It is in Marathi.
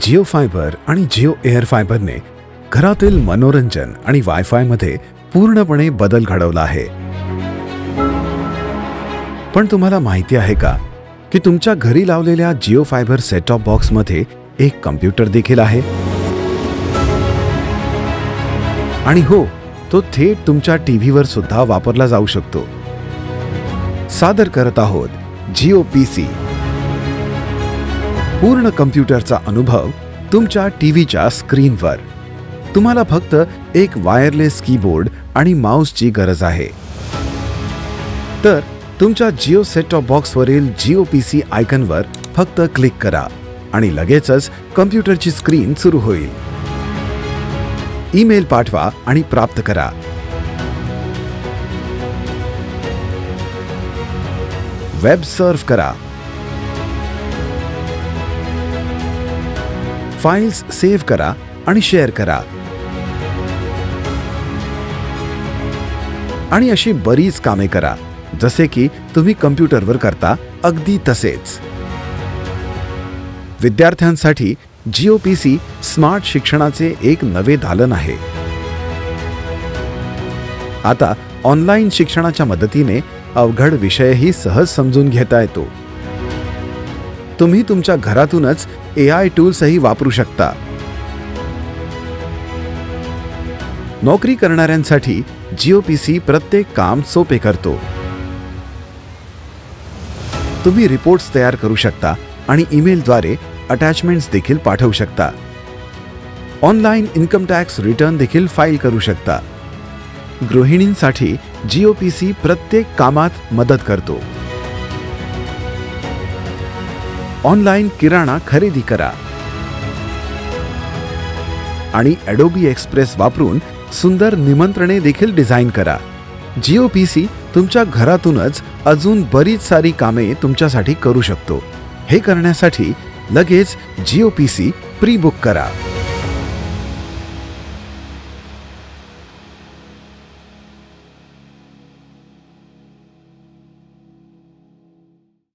जिओ फायबर आणि जिओ एअर फायबरने घरातील मनोरंजन आणि वायफाय मध्ये पूर्णपणे बदल घडवला आहे। पण तुम्हाला माहिती आहे का की तुमच्या घरी लावलेल्या Jio fibre set top box मध्ये एक कॉम्प्युटर देखील आहे आणि हो, तो थेट तुमच्या टीव्हीवर सुद्धा वापरला जाऊ शकतो। सादर करत आहोत जिओ पीसी, पूर्ण कॉम्प्युटरचा अनुभव तुमच्या टीव्हीच्या स्क्रीनवर। तुम्हाला फक्त एक वायरलेस कीबोर्ड आणि माउसची गरज आहे। तर तुमच्या जिओ सेट टॉप बॉक्सवरील जिओ पीसी आयकॉनवर फक्त क्लिक करा आणि लगेचच कॉम्प्युटरची स्क्रीन सुरू होईल। ईमेल पाठवा आणि प्राप्त करा। वेब सर्फ करा, फाइल्स सेव्ह करा आणि शेअर करा आणि अशी बरीच कामे करा जसे की तुम्ही कॉम्प्युटरवर करता अगदी तसेच। विद्यार्थ्यांसाठी जिओ पीसी स्मार्ट शिक्षणाचे एक नवे दालन आहे। आता ऑनलाइन शिक्षणाच्या मदतीने अवघड विषयही सहज समजून घेता येतो। तुम्ही तुमच्या घरातूनच एआय टूल्सही वापरू शकता। नोकरी करणाऱ्यांसाठी जिओ पीसी प्रत्येक काम सोपे करतो। तुम्ही रिपोर्ट्स तयार करू शकता आणि ईमेलद्वारे अटॅचमेंट्स देखील पाठवू शकता। ऑनलाइन इन्कम टॅक्स रिटर्न देखील फाईल करू शकता। गृहिणींसाठी जिओ पीसी प्रत्येक कामात मदत करतो। ऑनलाइन किराणा खरेदी करा आणि एडोबी एक्सप्रेस वापरून सुंदर निमंत्रणे देखील डिझाइन करा। जिओ पीसी तुमच्या घरातूनच अजून बरीच सारी कामे तुमच्यासाठी करू शकतो। हे करण्यासाठी लगेच जिओ पीसी प्री बुक करा।